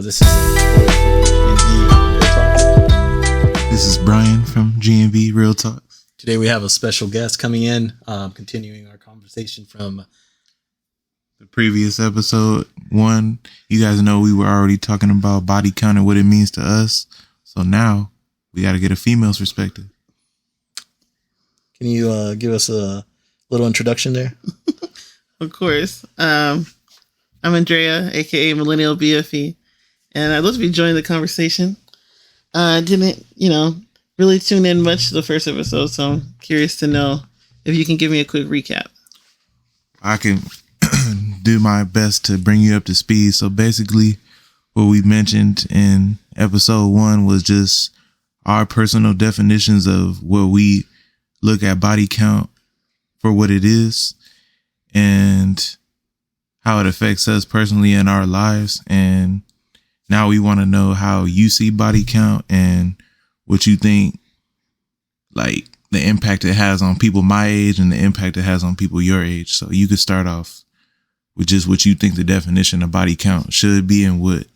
This is G&V Real Talk. This is Brian from G&V Real Talk. Today we have a special guest coming in, continuing our conversation from the previous episode 1. You guys know we were already talking about body count and what it means to us. So now we got to get a female's perspective. Can you give us a little introduction there? Of course. I'm Andrea, aka Millennial BFE, and I'd love to be joining the conversation. I didn't, really tune in much to the first episode, so I'm curious to know if you can give me a quick recap. I can do my best to bring you up to speed. So basically, what we mentioned in episode 1 was just our personal definitions of what we look at body count for what it is and how it affects us personally in our lives. And now we want to know how you see body count and what you think, like the impact it has on people my age and the impact it has on people your age. So you could start off with just what you think the definition of body count should be and what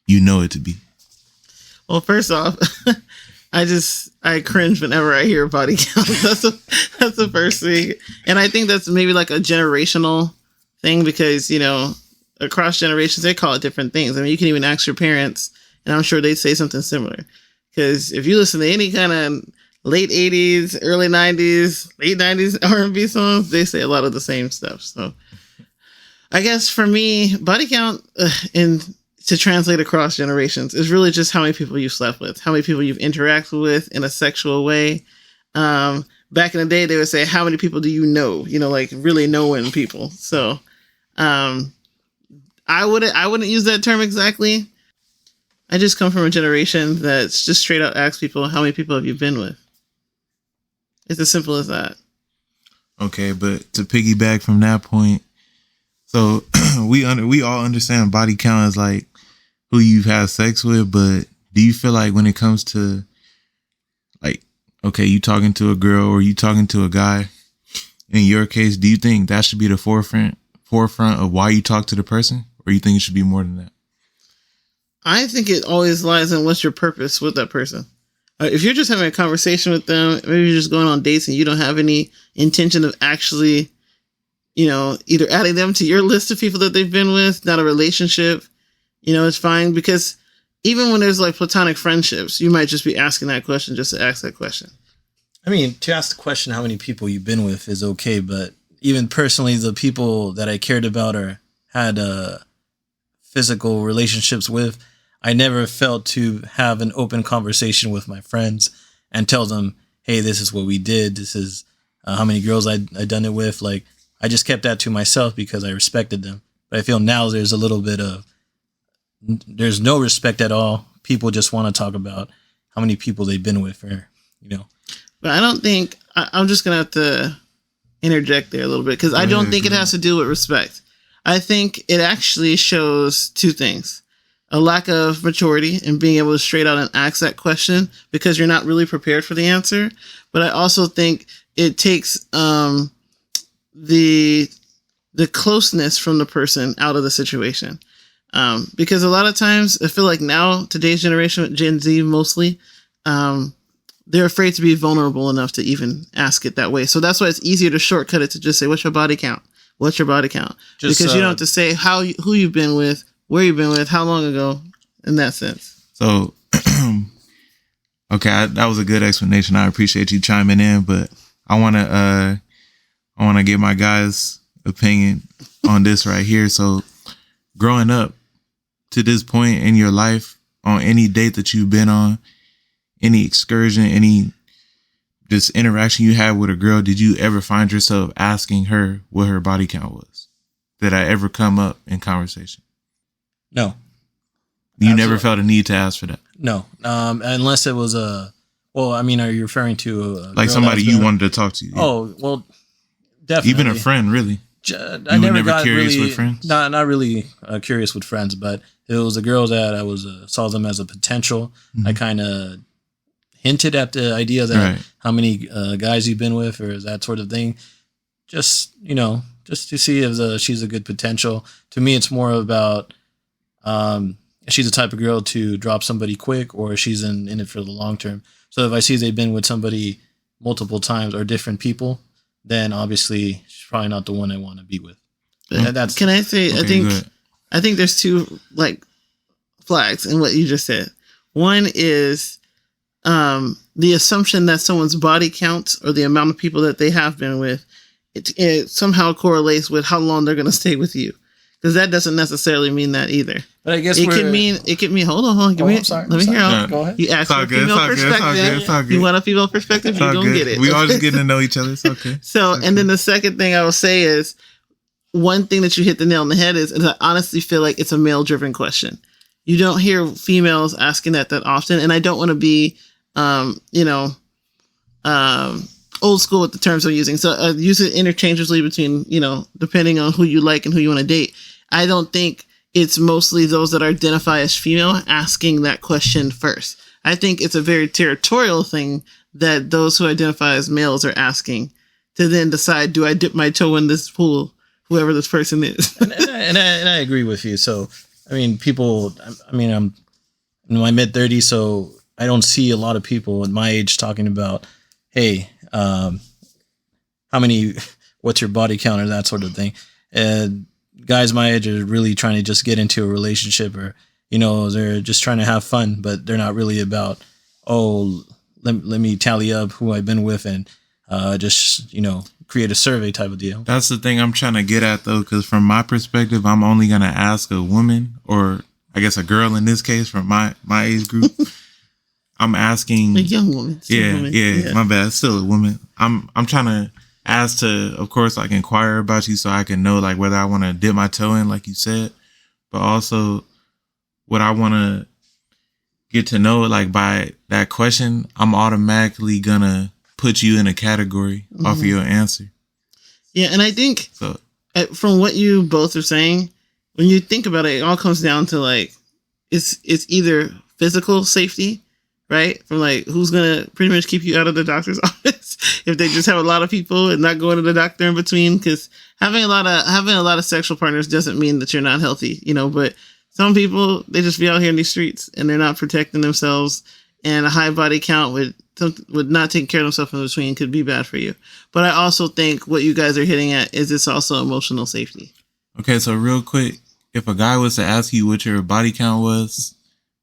you know it to be. Well, first off, I cringe whenever I hear body count. That's the first thing. And I think that's maybe like a generational thing because, across generations, they call it different things. I mean, you can even ask your parents and I'm sure they'd say something similar. Because if you listen to any kind of late 80s, early 90s, late 90s R&B songs, they say a lot of the same stuff. So I guess for me, body count to translate across generations is really just how many people you've slept with, how many people you've interacted with in a sexual way. Back in the day, they would say, how many people do you know? Like really knowing people. So I wouldn't use that term exactly. I just come from a generation that's just straight out asks people, how many people have you been with? It's as simple as that. Okay, but to piggyback from that point, so we all understand body count is like who you've had sex with, but do you feel like when it comes to like, okay, you talking to a girl or you talking to a guy, in your case, do you think that should be the forefront of why you talk to the person, or you think it should be more than that? I think it always lies in what's your purpose with that person. If you're just having a conversation with them, maybe you're just going on dates and you don't have any intention of actually, either adding them to your list of people that they've been with, not a relationship, it's fine. Because even when there's like platonic friendships, you might just be asking that question just to ask that question. I mean, to ask the question how many people you've been with is okay, but even personally, the people that I cared about or had physical relationships with, I never felt to have an open conversation with my friends and tell them, hey, this is what we did. This is how many girls I'd done it with. Like, I just kept that to myself because I respected them. But I feel now there's a little bit of, there's no respect at all. People just want to talk about how many people they've been with But I don't think, I'm just going to have to interject there a little bit because I don't think it has to do with respect. I think it actually shows two things. A lack of maturity and being able to straight out and ask that question because you're not really prepared for the answer. But I also think it takes the closeness from the person out of the situation. Because a lot of times I feel like now, today's generation, Gen Z mostly, they're afraid to be vulnerable enough to even ask it that way. So that's why it's easier to shortcut it to just say, what's your body count? What's your body count? Because you don't have to say who you've been with, where you've been with, how long ago, in that sense. So, okay, that was a good explanation. I appreciate you chiming in, but I want to get my guys' opinion on this right here. So, growing up to this point in your life, on any date that you've been on, any excursion, any just interaction you had with a girl, did you ever find yourself asking her what her body count was? Did I ever come up in conversation? No. You never felt a need to ask for that? No. Unless it was are you referring to like somebody you wanted to talk to? Yeah. Oh, well, definitely. Even a friend, really? I never got curious really, with friends? Not really curious with friends, but it was a girl that I was saw them as a potential. Mm-hmm. I kind of hinted at the idea that how many guys you've been with or that sort of thing. Just to see if she's a good potential. To me, it's more about she's the type of girl to drop somebody quick, or she's in it for the long term. So if I see they've been with somebody multiple times or different people, then obviously she's probably not the one I want to be with. That's Can I say? Okay, go ahead. I think there's two like flags in what you just said. One is the assumption that someone's body count or the amount of people that they have been with, it somehow correlates with how long they're going to stay with you, because that doesn't necessarily mean that either. But I guess it could mean. Hold on. Let me hear out. Go ahead. You asked for a female perspective. You want a female perspective, you don't get it. We all just getting to know each other. It's okay. So, and then the second thing I will say is, one thing that you hit the nail on the head is I honestly feel like it's a male-driven question. You don't hear females asking that often, and I don't want to be, old school with the terms I'm using. So use it interchangeably between, depending on who you like and who you want to date. I don't think it's mostly those that identify as female asking that question first. I think it's a very territorial thing that those who identify as males are asking to then decide, do I dip my toe in this pool, whoever this person is? and I agree with you. So, I'm in my mid 30s, so I don't see a lot of people at my age talking about, hey, what's your body count or that sort of thing. And guys my age are really trying to just get into a relationship, or, they're just trying to have fun, but they're not really about, let me tally up who I've been with and just, create a survey type of deal. That's the thing I'm trying to get at, though, because from my perspective, I'm only going to ask a woman, or I guess a girl in this case, from my age group. I'm asking a young woman. Yeah, my bad. Still a woman. I'm trying to ask to, of course, like inquire about you so I can know like whether I want to dip my toe in, like you said, but also what I want to get to know, like by that question, I'm automatically gonna put you in a category off of your answer. Yeah, and I think from what you both are saying, when you think about it, it all comes down to like it's either physical safety, right? From like who's gonna pretty much keep you out of the doctor's office if they just have a lot of people and not going to the doctor in between. Because having a lot of sexual partners doesn't mean that you're not healthy, But some people, they just be out here in these streets and they're not protecting themselves, and a high body count with not taking care of themselves in between could be bad for you. But I also think what you guys are hitting at is it's also emotional safety. Okay, so real quick, if a guy was to ask you what your body count was,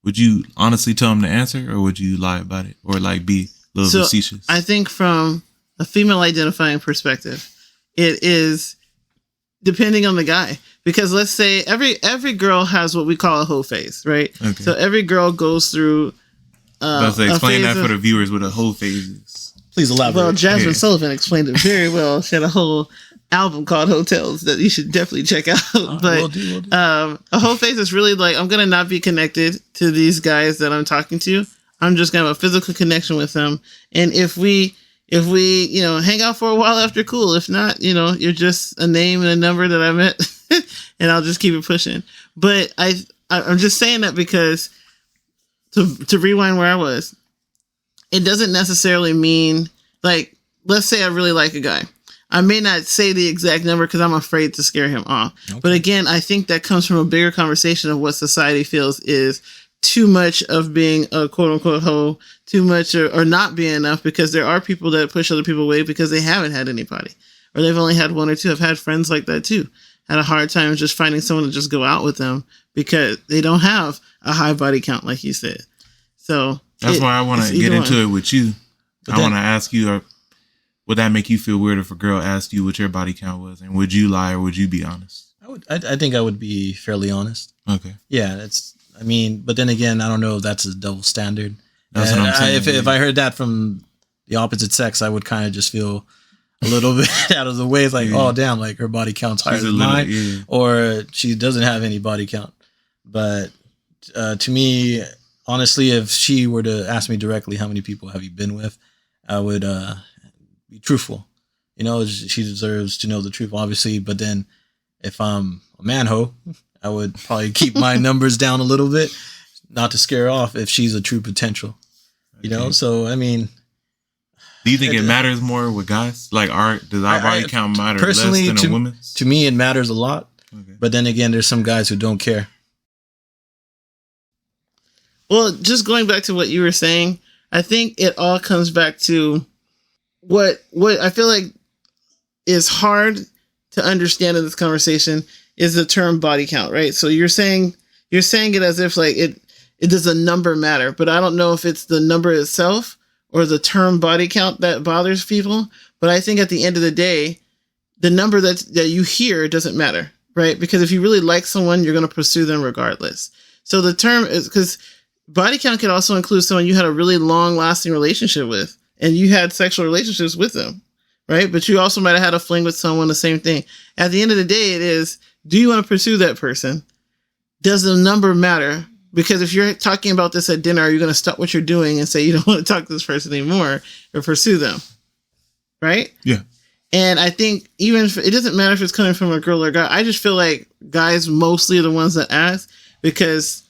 would you honestly tell him the answer, or would you lie about it, or like be a little facetious? I think from a female identifying perspective, it is depending on the guy. Because let's say every girl has what we call a hoe phase, right? Okay. So every girl goes through. Explain that for the viewers what a hoe phase is. Please elaborate. Well, Jasmine Sullivan explained it very well. She had a whole album called Hotels that you should definitely check out. But we'll do. A whole phase is really like, I'm gonna not be connected to these guys that I'm talking to. I'm just gonna have a physical connection with them. And if we hang out for a while after, cool. If not, you're just a name and a number that I met, and I'll just keep it pushing. But I'm just saying that because to rewind where I was, it doesn't necessarily mean like, let's say I really like a guy. I may not say the exact number because I'm afraid to scare him off. Okay. But again, I think that comes from a bigger conversation of what society feels is too much of being a quote unquote hoe, too much or not being enough, because there are people that push other people away because they haven't had anybody, or they've only had one or two. I've had friends like that too. Had a hard time just finding someone to just go out with them because they don't have a high body count, like you said. So that's why I want to get into it with you. I want to ask you, would that make you feel weird if a girl asked you what your body count was, and would you lie or would you be honest? I think I would be fairly honest. Okay. Yeah, but then again, I don't know if that's a double standard. That's what I'm saying. If I heard that from the opposite sex, I would kind of just feel a little bit out of the way. It's like, oh damn, like her body count's higher than mine, or she doesn't have any body count. But to me, honestly, if she were to ask me directly, how many people have you been with, I would be truthful. She deserves to know the truth, obviously. But then if I'm a man-ho, I would probably keep my numbers down a little bit, not to scare her off if she's a true potential. So I mean, do you think it matters more with guys? Like, does our body count matter personally, less than a woman's? To me, it matters a lot. Okay. But then again, there's some guys who don't care. Well, just going back to what you were saying, I think it all comes back to what I feel like is hard to understand in this conversation is the term body count, right? So you're saying it as if like it does a number matter, but I don't know if it's the number itself or the term body count that bothers people. But I think at the end of the day, the number that you hear doesn't matter, right? Because if you really like someone, you're going to pursue them regardless. So the term is because body count could also include someone you had a really long lasting relationship with and you had sexual relationships with them, right? But you also might have had a fling with someone, the same thing. At the end of the day, it is, do you want to pursue that person? Does the number matter? Because if you're talking about this at dinner, are you going to stop what you're doing and say you don't want to talk to this person anymore or pursue them? Right? Yeah. And I think even if it doesn't matter if it's coming from a girl or a guy, I just feel like guys mostly are the ones that ask because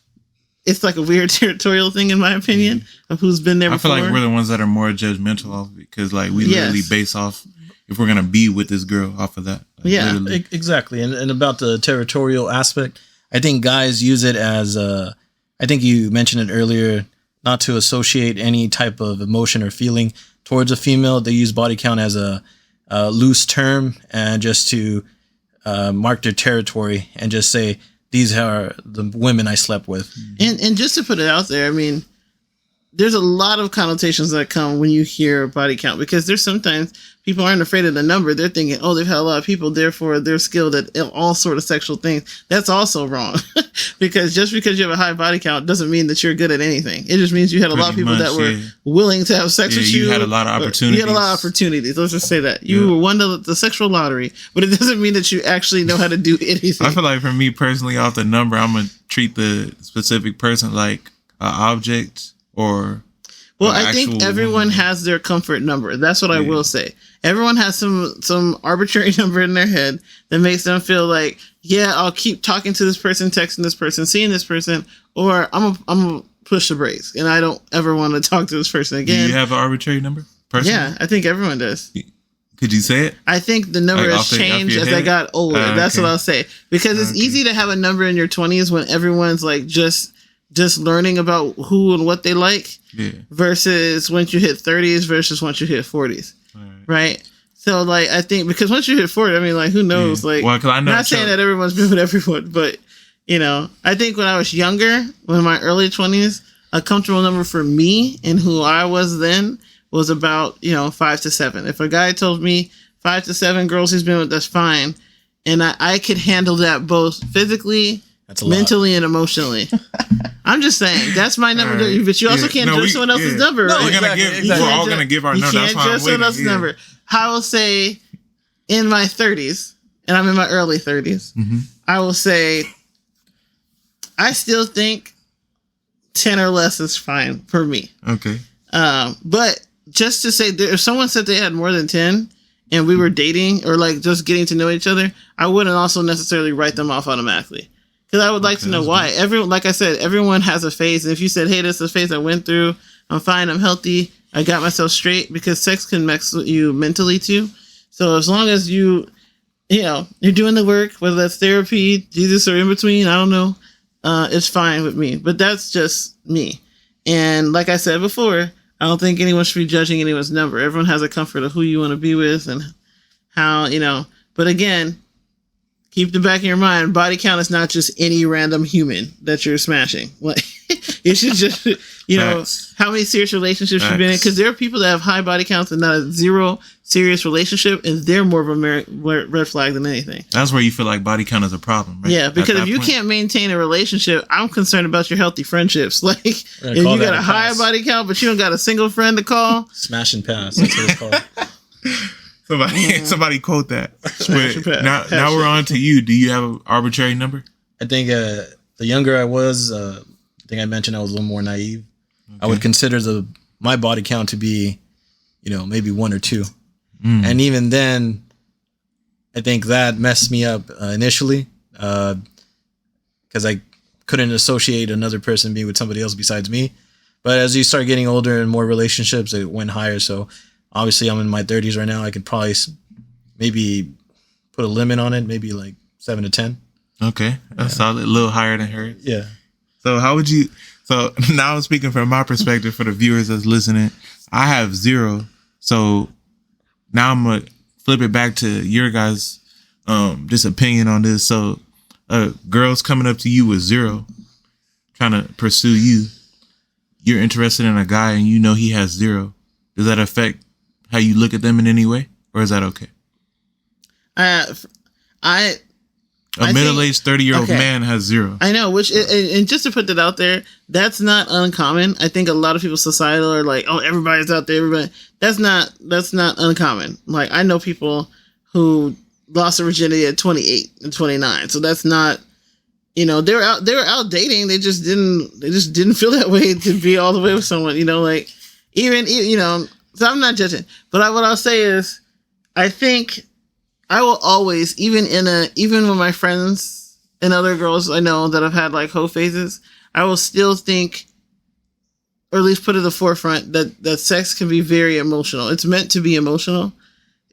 it's like a weird territorial thing, in my opinion, of who's been there before. I feel like we're the ones that are more judgmental of it because, like, we literally base off if we're gonna be with this girl off of that. Like, yeah, literally. Exactly. And about the territorial aspect, I think guys use it as I think you mentioned it earlier, not to associate any type of emotion or feeling towards a female. They use body count as a loose term and just to mark their territory and just say, these are the women I slept with. And just to put it out there, I mean, there's a lot of connotations that come when you hear body count because there's sometimes people aren't afraid of the number. They're thinking, oh, they've had a lot of people, therefore they're skilled at all sort of sexual things. That's also wrong because just because you have a high body count doesn't mean that you're good at anything. It just means you had a lot of people that were willing to have sex with you. You had a lot of opportunities. You had a lot of opportunities. Let's just say that. You won the sexual lottery, but it doesn't mean that you actually know how to do anything. I feel like for me personally, off the number, I'm going to treat the specific person like an object or... Well, I think everyone has their comfort number. That's what I will say. Everyone has some arbitrary number in their head that makes them feel like, yeah, I'll keep talking to this person, texting this person, seeing this person, or I'm gonna push the brakes and I don't ever want to talk to this person again. Do you have an arbitrary number? Personally? Yeah, I think everyone does. Could you say it? I think the number has changed as I got older. That's what I'll say. Because it's easy to have a number in your 20s when everyone's like just learning about who and what they like versus once you hit 30s versus once you hit 40s. Right? So, like, I think because once you hit 40, I mean, like, who knows? Like, well, I'm not saying that everyone's been with everyone, but, you know, I think when I was younger, in my early 20s, a comfortable number for me and who I was then was about, 5 to 7. If a guy told me 5 to 7 girls he's been with, that's fine. And I could handle that both physically, mentally, and emotionally. I'm just saying that's my number, but you also can't judge someone else's number. No, right? We're all gonna give our number. You can't judge someone else's number. I will say, in my 30s, and I'm in my early 30s, I will say, I still think 10 or less is fine for me. Okay. But just to say, if someone said they had more than 10 and we were dating or like just getting to know each other, I wouldn't also necessarily write them off automatically. Because I would like to know why. Everyone, like I said, everyone has a phase. And if you said, hey, this is a phase I went through, I'm fine, I'm healthy, I got myself straight, because sex can mess with you mentally too. So as long as you're doing the work, whether that's therapy, Jesus, or in between, I don't know, it's fine with me. But that's just me. And like I said before, I don't think anyone should be judging anyone's number. Everyone has a comfort of who you want to be with and how, But again, keep the back of your mind, body count is not just any random human that you're smashing. Like, it should just, how many serious relationships you've been in. Because there are people that have high body counts and not a zero serious relationship, and they're more of a red flag than anything. That's where you feel like body count is a problem, right? Yeah, because if you can't maintain a relationship, I'm concerned about your healthy friendships. Like, if you got a high body count, but you don't got a single friend to call. Smash and pass. That's what it's called. Somebody quote that. But now we're on to you. Do you have an arbitrary number? I think the younger I was, I think I mentioned I was a little more naive. Okay. I would consider my body count to be, maybe 1 or 2. And even then, I think that messed me up initially because I couldn't associate another person being with somebody else besides me. But as you start getting older and more relationships, it went higher. So obviously, I'm in my 30s right now. I could probably maybe put a limit on it, maybe like 7 to 10. Okay, that's solid. A little higher than hers. Yeah. So how would you? So now I'm speaking from my perspective for the viewers that's listening. I have 0. So now I'm gonna flip it back to your guys' just opinion on this. So girls coming up to you with 0, trying to pursue you. You're interested in a guy and you know he has 0. Does that affect how you look at them in any way, or is that okay? A middle-aged 30-year-old man has 0. I know, and just to put that out there, that's not uncommon. I think a lot of people societal are like, oh, everybody's out there. Everybody. That's not uncommon. Like, I know people who lost their virginity at 28 and 29. So that's not, they were out dating. They just didn't feel that way to be all the way with someone, like even, so I'm not judging, but what I'll say is, I think I will always, even with my friends and other girls I know that have had like hoe phases, I will still think, or at least put at the forefront, that sex can be very emotional. It's meant to be emotional.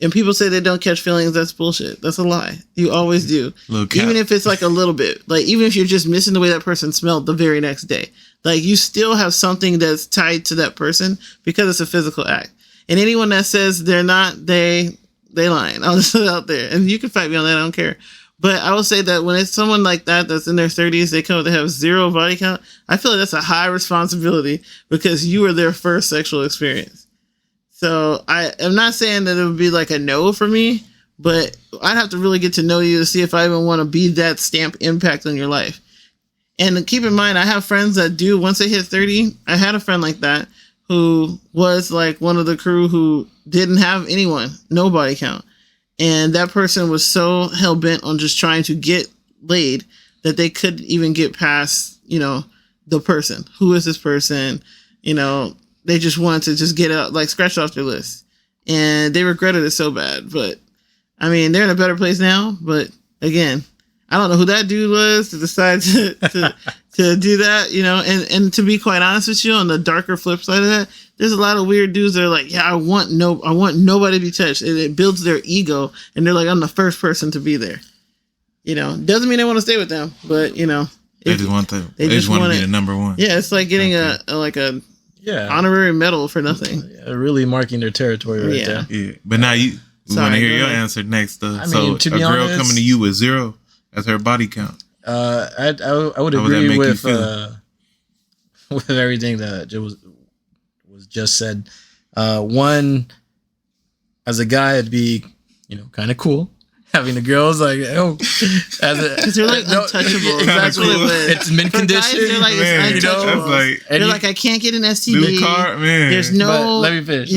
And people say they don't catch feelings. That's bullshit. That's a lie. You always do. Even if it's like a little bit. Like, even if you're just missing the way that person smelled the very next day. Like, you still have something that's tied to that person because it's a physical act. And anyone that says they're not, they lying. I'll just put it out there. And you can fight me on that. I don't care. But I will say that when it's someone like that that's in their 30s, they have 0 body count. I feel like that's a high responsibility because you were their first sexual experience. So I am not saying that it would be like a no for me, but I'd have to really get to know you to see if I even want to be that stamp impact on your life. And keep in mind, I have friends that do, once they hit 30, I had a friend like that who was like one of the crew who didn't have anyone, no body count. And that person was so hell bent on just trying to get laid that they couldn't even get past, the person. Who is this person? They just wanted to just get out, like scratch off their list. And they regretted it so bad. But I mean, they're in a better place now. But again, I don't know who that dude was to decide to do that, and to be quite honest with you, on the darker flip side of that, there's a lot of weird dudes that are like, yeah, I want nobody to be touched. And it builds their ego. And they're like, I'm the first person to be there. Doesn't mean they want to stay with them, but they just want to be the number one. Yeah. It's like getting a honorary medal for nothing. Yeah, really marking their territory right there. Yeah. But now we want to hear your answer next. So to be honest, coming to you with 0 as her body count. I would agree with everything that was just said. One, as a guy, it'd be kind of cool having the girls like, oh, because they're like untouchable. Exactly. It's mint condition. They're like, it's untouchable. They're like, I can't get an STD. There's no. But let me finish.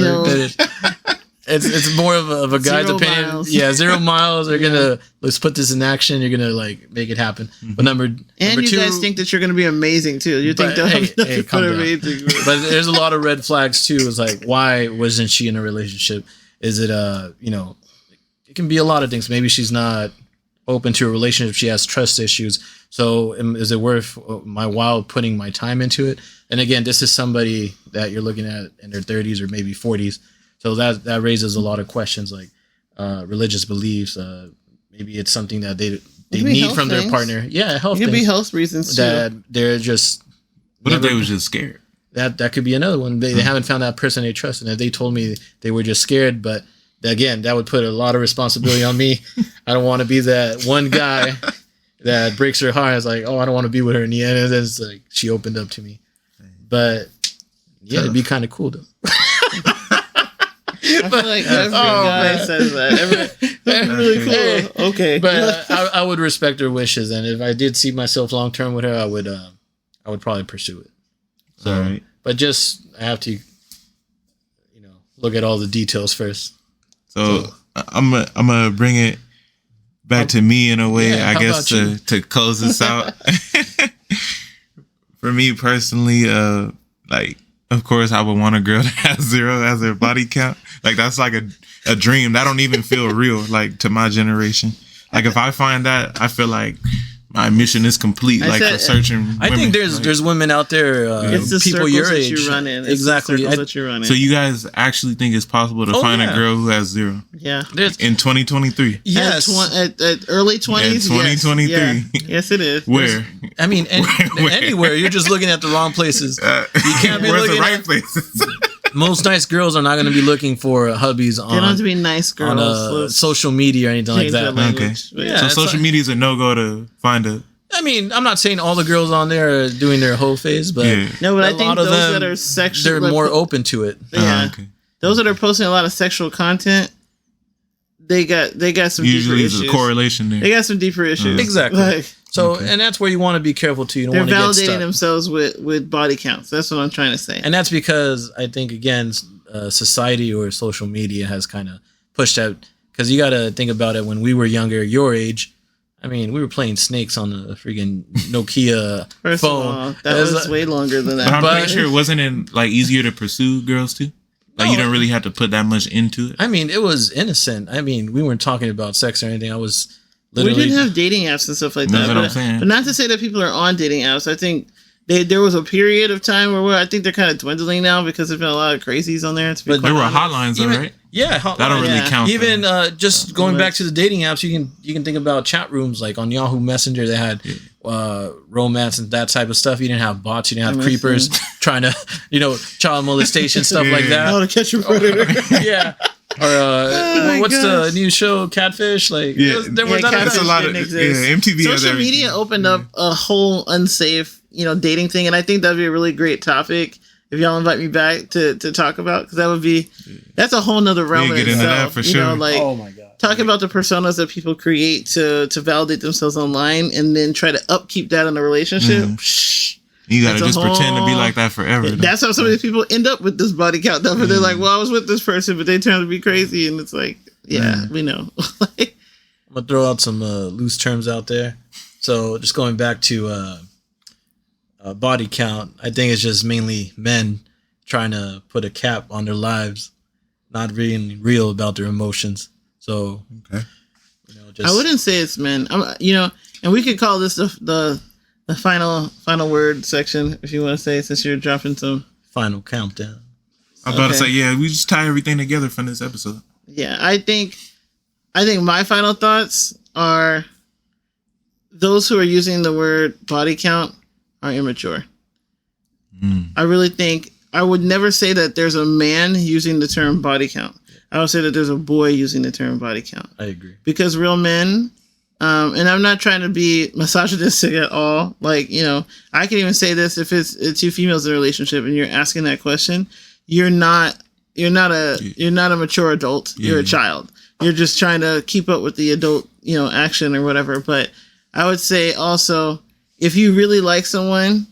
It's more of a guy's opinion. Miles. Yeah, 0 miles. They're gonna, let's put this in action. You're gonna like make it happen. Mm-hmm. But number you 2, guys think that you're gonna be amazing too. You think they'll have nothing but amazing. But there's a lot of red flags too. It's like, why wasn't she in a relationship? Is it it can be a lot of things. Maybe she's not open to a relationship. She has trust issues. So is it worth my while putting my time into it? And again, this is somebody that you're looking at in their 30s or maybe 40s. So that raises a lot of questions like religious beliefs. Maybe it's something that they need from their partner. Yeah, health. It could be health reasons that too. They're just. What if they was just scared? That could be another one. They haven't found that person they trust, and if they told me they were just scared, but again, that would put a lot of responsibility on me. I don't want to be that one guy that breaks her heart. It's like, oh, I don't want to be with her in the end, and then it's like she opened up to me. But yeah, it'd be kind of cool though. I feel like every guy says that. That's really cool. Hey, okay, but I would respect her wishes, and if I did see myself long term with her, I would probably pursue it. So, all right. But just I have to, look at all the details first. So I'm gonna bring it back to me in a way, I guess, to close this out. For me personally, of course, I would want a girl that has 0 as her body count. Like, that's like a dream. That don't even feel real, like, to my generation. Like, if I find that, I feel like my mission is complete. I Like said- for searching. I women. think there's women out there, It's the people circles your that age, you run in. It's exactly. The circles that you run in. So you guys actually think it's possible to Oh, find yeah. a girl who has 0 yeah. There's, in 2023? yes, At early 20s. Yeah, 2023. Yes, yeah. Yes, it is. Where? I mean, Where? anywhere. You're just looking at the wrong places. You can't be Where's the looking right at- places? Most nice girls are not going to be looking for hubbies They don't have to on be nice girls. Let's social media or anything like change the that. language. Okay. Yeah, So it's social like- media is a no go to find a. I mean, I'm not saying all the girls on there are doing their whole phase, but Yeah. No, but a I think lot of those them, that are sexual, they're like, more open to it. Yeah, Okay. those that are posting a lot of sexual content, they got some Usually deeper there's issues. a correlation there. They got some deeper issues. Exactly. Like, So, Okay. and that's where you want to be careful too. You don't they're want to get validating stuck. themselves with body counts. That's what I'm trying to say. And that's because I think again, society or social media has kind of pushed out. Because you got to think about it. When we were younger, your age, I mean, we were playing snakes on a freaking Nokia First phone. of all, that It was like- way longer than But I'm that. pretty sure it wasn't it like easier to pursue girls too. Like you No. don't really have to put that much into it. I mean, it was innocent. I mean, we weren't talking about sex or anything. I was We literally. didn't have dating apps and stuff like That's that. what I'm But, saying. but not to say that people are on dating apps. I think there was a period of time where I think they're kind of dwindling now because there's been a lot of crazies on there. To be But quite There were honest. hotlines, though, even, right? Yeah, That don't really Yeah. count. Even though. just going back to the dating apps, you can think about chat rooms like on Yahoo Messenger. They had romance and that type of stuff. You didn't have bots. You didn't have MSN. creepers trying to, child molestation stuff like How that. to Catch a Predator. Yeah. Or my what's gosh. the new show? Catfish. Like Yeah. there was Yeah, none of That's that. a lot of didn't exist. MTV. has Social everything. media opened up a whole unsafe, dating thing, and I think that'd be a really great topic if y'all invite me back to talk about, because that's a whole nother realm. We in get into itself, that for sure. Like Oh my god. talking about the personas that people create to validate themselves online, and then try to upkeep that in a relationship. Shh. You gotta That's a just pretend to be whole- like that forever. though. That's how some of these people end up with this body count number. They're like, "Well, I was with this person, but they turned to be crazy," and it's like, yeah, we know. I'm gonna throw out some loose terms out there. So just going back to body count, I think it's just mainly men trying to put a cap on their lives, not being real about their emotions. So Okay. just I wouldn't say it's men. And we could call this the final word section if you want to say, since you're dropping some. final countdown. I'm about to Okay. say, yeah, we just tie everything together from this episode. Yeah, I think my final thoughts are those who are using the word body count are immature. I really think I would never say that there's a man using the term body count. I would say that there's a boy using the term body count, I agree. because real men, and I'm not trying to be misogynistic at all. Like, I can even say this: if it's two females in a relationship and you're asking that question, you're not a mature adult. You're a child. You're just trying to keep up with the adult, action or whatever. But I would say also, if you really like someone,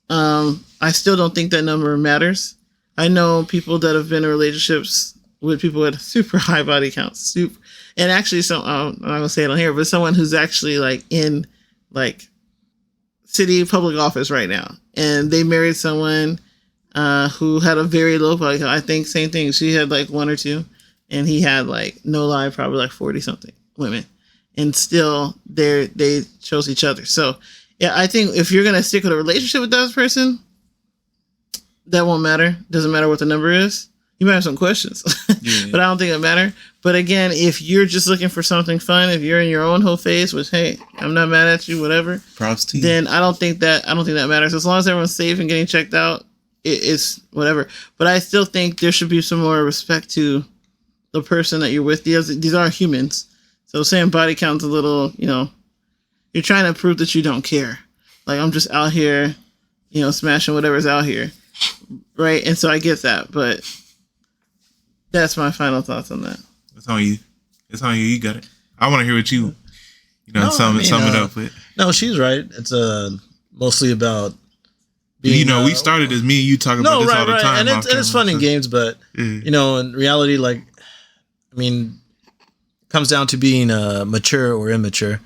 I still don't think that number matters. I know people that have been in relationships with people with super high body counts, and actually, I'm not gonna say it on here, but someone who's actually like in like city public office right now, and they married someone who had a very low body count. I think same thing. She had like 1 or 2, and he had like, no lie, probably like 40 something women, and still they chose each other. So yeah, I think if you're gonna stick with a relationship with that person, that won't matter. Doesn't matter what the number is. You might have some questions, but I don't think it matter. But again, if you're just looking for something fun, if you're in your own whole phase, which, hey, I'm not mad at you, whatever, Props to you. then I don't think that matters. As long as everyone's safe and getting checked out, it's whatever. But I still think there should be some more respect to the person that you're with. These are humans. So saying body count's a little, you're trying to prove that you don't care. Like, I'm just out here, smashing whatever's out here. Right? And so I get that, but that's my final thoughts on that. It's on you. It's on you. You got it. I want to hear what you sum it up with. No, she's right. It's mostly about being, we started as me and you talking about this all the time. And it's fun in games, but in reality, like, I mean, comes down to being mature or immature.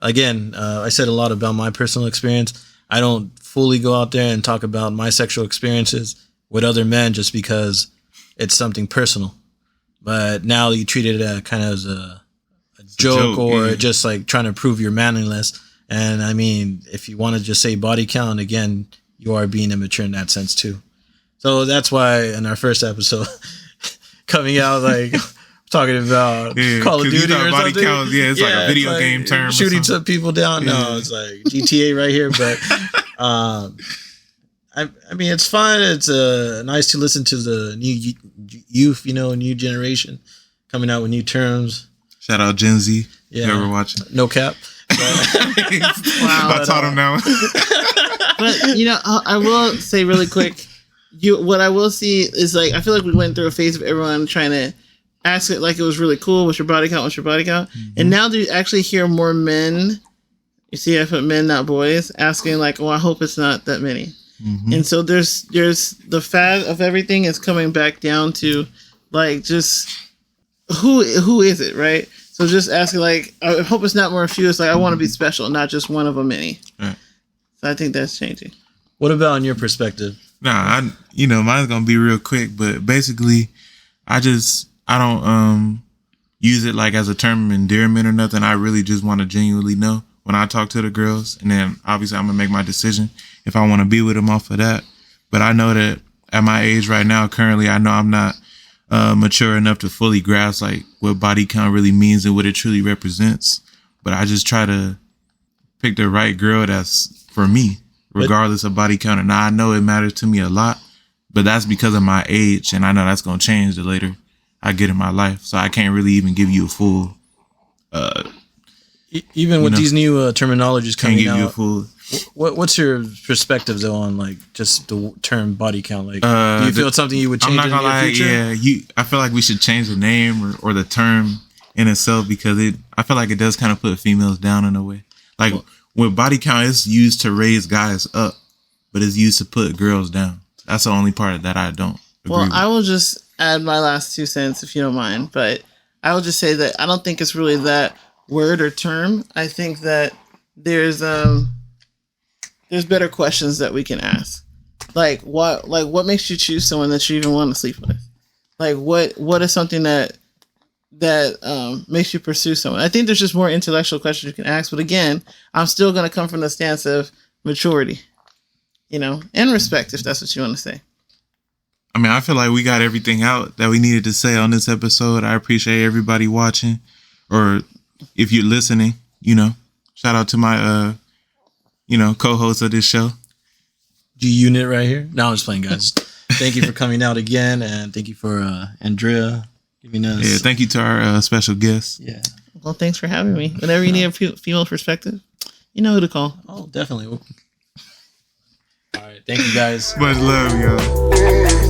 Again, I said a lot about my personal experience. I don't fully go out there and talk about my sexual experiences with other men just because it's something personal. But now you treat it kind of as a joke or just like trying to prove your manliness. And I mean, if you want to just say body count, again, you are being immature in that sense too. So that's why in our first episode coming out, like talking about Call of Duty or body something. count, it's like a video game term. Shooting some people down. No, it's like GTA right here. But I mean, it's fun. It's nice to listen to the new youth, new generation coming out with new terms. Shout out Gen Z. Yeah. If you're ever watching. No cap. Wow. I taught him now. But I will say really quick, what I will see is like I feel like we went through a phase of everyone trying to ask it like it was really cool. What's your body count? What's your body count? Mm-hmm. And now do you actually hear more men? You see, I put men, not boys, asking like, "Well, I hope it's not that many." Mm-hmm. And so there's the fad of everything is coming back down to like just who is it, right? So just asking like, I hope it's not more few. It's like I want to be special, not just one of a many. Right. So I think that's changing. What about in your perspective? Nah, mine's gonna be real quick, but basically, I don't use it like as a term of endearment or nothing. I really just want to genuinely know when I talk to the girls, and then obviously I'm gonna make my decision if I want to be with them off of that. But I know that at my age right now, currently, I know I'm not mature enough to fully grasp like what body count really means and what it truly represents. But I just try to pick the right girl that's for me, regardless of body count. And now I know it matters to me a lot, but that's because of my age, and I know that's gonna change the later I get in my life. So I can't really even give you a full. Even with these new terminologies coming out, you a full. What's your perspective though on like just the term body count? Like, do you feel it's something you would change in the near future? Yeah, I feel like we should change the name or the term in itself because I feel like it does kind of put females down in a way. Like with body count, it's used to raise guys up, but it's used to put girls down. That's the only part that I don't agree with. I will just add my last 2 cents if you don't mind, but I will just say that I don't think it's really that word or term. I think that there's better questions that we can ask. Like what makes you choose someone that you even want to sleep with? Like what is something that makes you pursue someone? I think there's just more intellectual questions you can ask, but again, I'm still going to come from the stance of maturity, and respect, if that's what you want to say. I mean, I feel like we got everything out that we needed to say on this episode. I appreciate everybody watching, or if you're listening, shout out to my, co-host of this show. G-Unit right here. No, I'm just playing, guys. Thank you for coming out again, and thank you for Andrea giving us. Yeah, thank you to our special guest. Yeah. Well, thanks for having me. Whenever you need a female perspective, you know who to call. Oh, definitely. All right. Thank you, guys. Much love, y'all.